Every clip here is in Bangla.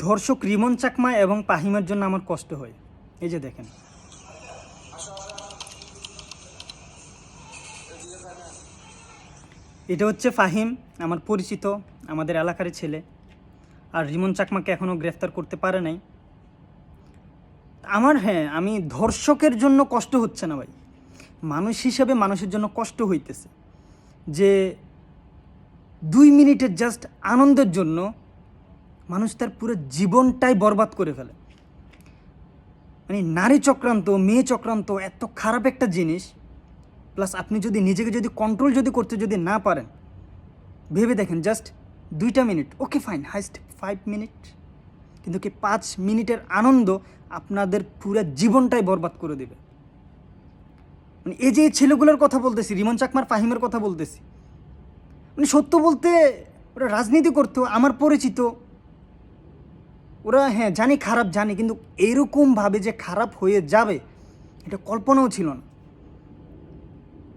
ধর্ষক রিমন চাকমা এবং ফাহিমের জন্য আমার কষ্ট হয়। এই যে দেখেন, এটা হচ্ছে ফাহিম, আমার পরিচিত, আমাদের এলাকার ছেলে। আর রিমন চাকমাকে এখনও গ্রেফতার করতে পারে নাই। আমি ধর্ষকের জন্য কষ্ট হচ্ছে না ভাই, মানুষ হিসেবে মানুষের জন্য কষ্ট হইতেছে যে 2 মিনিটের জাস্ট আনন্দের জন্য মানুষ তার পুরো জীবনটাই বরবাদ করে ফেলে। মানে নারী চক্রান্ত, মেয়ে চক্রান্ত এত খারাপ একটা জিনিস। প্লাস আপনি যদি নিজেকে কন্ট্রোল করতে না পারেন, ভেবে দেখেন just 2 minute, okay fine, highest 5 minute, কিন্তু কি 5 মিনিটের আনন্দ আপনাদের পুরো জীবনটাই বরবাদ করে দেবে। মানে এই যে ছেলেগুলোর কথা বলতেছি, রিমন চাকমার, ফাহিমের কথা বলতেছি, মানে সত্য বলতে ওরা রাজনীতি করতো, আমার পরিচিত, ওরা জানি খারাপ, জানি, কিন্তু এরকমভাবে যে খারাপ হয়ে যাবে এটা কল্পনাও ছিল না।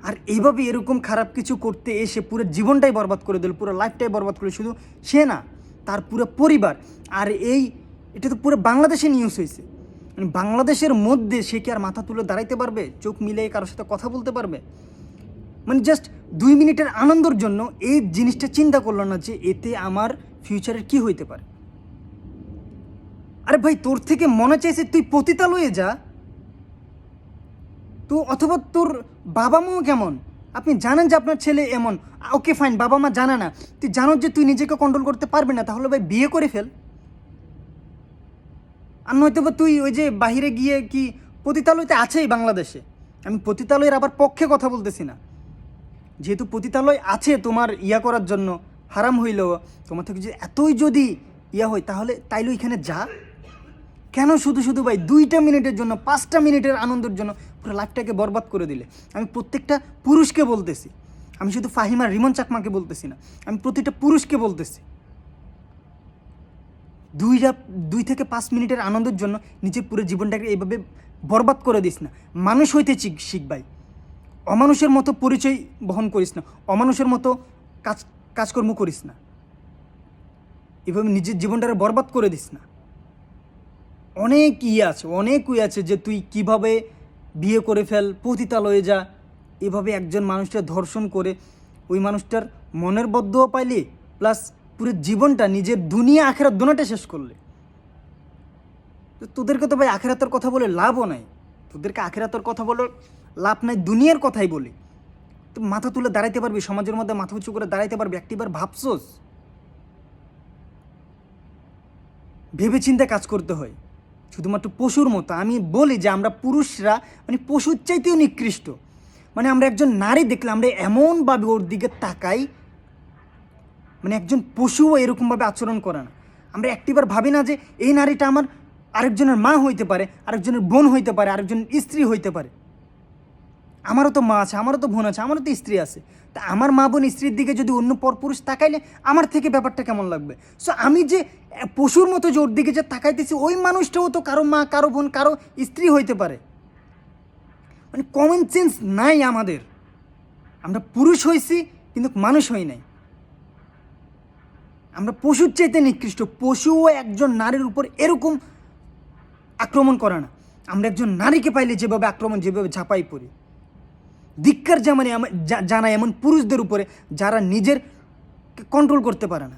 আর এইভাবে এরকম খারাপ কিছু করতে এসে পুরো জীবনটাই বরবাদ করে দিল, পুরো লাইফটাই বরবাদ করে, শুধু সে না, তার পুরো পরিবার। আর এটা তো পুরো বাংলাদেশে নিউজ হয়েছে। মানে বাংলাদেশের মধ্যে সে কি আর মাথা তুলে দাঁড়াইতে পারবে, চোখ মিলিয়ে কারোর সাথে কথা বলতে পারবে? মানে জাস্ট 2 মিনিটের আনন্দের জন্য এই জিনিসটা চিন্তা করলো না যে এতে আমার ফিউচারের কি হইতে পারে। আরে ভাই, তোর থেকে মনে চাইছে তুই পতিতালয়ে যা, তো অথবা তোর বাবা মাও কেমন, আপনি জানেন যে আপনার ছেলে এমন, ওকে ফাইন, বাবা মা জানে না, তুই জানো যে তুই নিজেকে কন্ট্রোল করতে পারবি না, তাহলে ভাই বিয়ে করে ফেল। আর নয়তো বা তুই ওই যে বাহিরে গিয়ে, কি পতিতালয়তে আছেই বাংলাদেশে, আমি পতিতালয়ের আবার পক্ষে কথা বলতেছি না, যেহেতু পতিতালয় আছে তোমার করার জন্য, হারাম হইলেও তোমার থেকে যদি এতই যদি হয় তাইলে এখানে যা। কেন শুধু শুধু ভাই 2 মিনিটের জন্য, 5 মিনিটের আনন্দের জন্য পুরো লাইফটাকে বরবাদ করে দিলে? আমি প্রত্যেকটা পুরুষকে বলতেছি, আমি শুধু ফাহিম আর রিমন চাকমাকে বলতেছি না, আমি প্রতিটা পুরুষকে বলতেছি, 2 থেকে 5 মিনিটের আনন্দের জন্য নিজের পুরো জীবনটাকে এইভাবে বরবাদ করে দিস না। মানুষ হইতে শিখ ভাই, অমানুষের মতো পরিচয় বহন করিস না, অমানুষের মতো কাজকর্ম করিস না, এভাবে নিজের জীবনটাকে বরবাদ করে দিস না। অনেক আছে যে তুই কিভাবে বিয়ে করে ফেল, পতিতালয়ে যা, এভাবে একজন মানুষটা ধর্ষণ করে ওই মানুষটার মনের বদ্ধও পাইলি, প্লাস পুরো জীবনটা, নিজের দুনিয়া আখেরাত দোনোটা শেষ করলে। তো তোদেরকে তো ভাই আখেরাতের কথা বলে লাভও নাই, তোদেরকে আখেরাতের কথা বলে লাভ নাই, দুনিয়ার কথাই বলি। তো মাথা তুলে দাঁড়াইতে পারবি, সমাজের মধ্যে মাথা উঁচু করে দাঁড়াইতে পারবি? একটিবার ভাবছোস? ভেবে চিন্তে কাজ করতে হয়, শুধুমাত্র পশুর মতো। আমি বলি যে আমরা পুরুষরা মানে পশুর চাইতেও নিকৃষ্ট। মানে আমরা একজন নারী দেখলে আমরা এমনভাবে ওর দিকে তাকাই, মানে একজন পশুও এরকমভাবে আচরণ করে না। আমরা একটিবার ভাবি না যে এই নারীটা আমার আরেকজনের মা হইতে পারে, আরেকজনের বোন হইতে পারে, আরেকজনের স্ত্রী হইতে পারে। আমারও তো মা আছে, আমারও তো বোন আছে, আমারও তো স্ত্রী আছে। তা আমার মা বোন স্ত্রীর দিকে যদি অন্য পরপুরুষ তাকাইলে আমার থেকে ব্যাপারটা কেমন লাগবে? সো আমি যে পশুর মতো যে ওর দিকে যে তাকাইতেছি, ওই মানুষটাও তো কারো মা, কারো বোন, কারো স্ত্রী হইতে পারে। মানে কমন সেন্স নাই আমাদের। আমরা পুরুষ হয়েছি কিন্তু মানুষ হই নাই। আমরা পশুর চাইতে নিকৃষ্ট। পশুও একজন নারীর উপর এরকম আক্রমণ করে না। আমরা একজন নারীকে পাইলে যেভাবে আক্রমণ, যেভাবে ঝাঁপাই পড়ি, ধিক্কার জানাই এমন পুরুষদের উপরে যারা নিজের কন্ট্রোল করতে পারে না।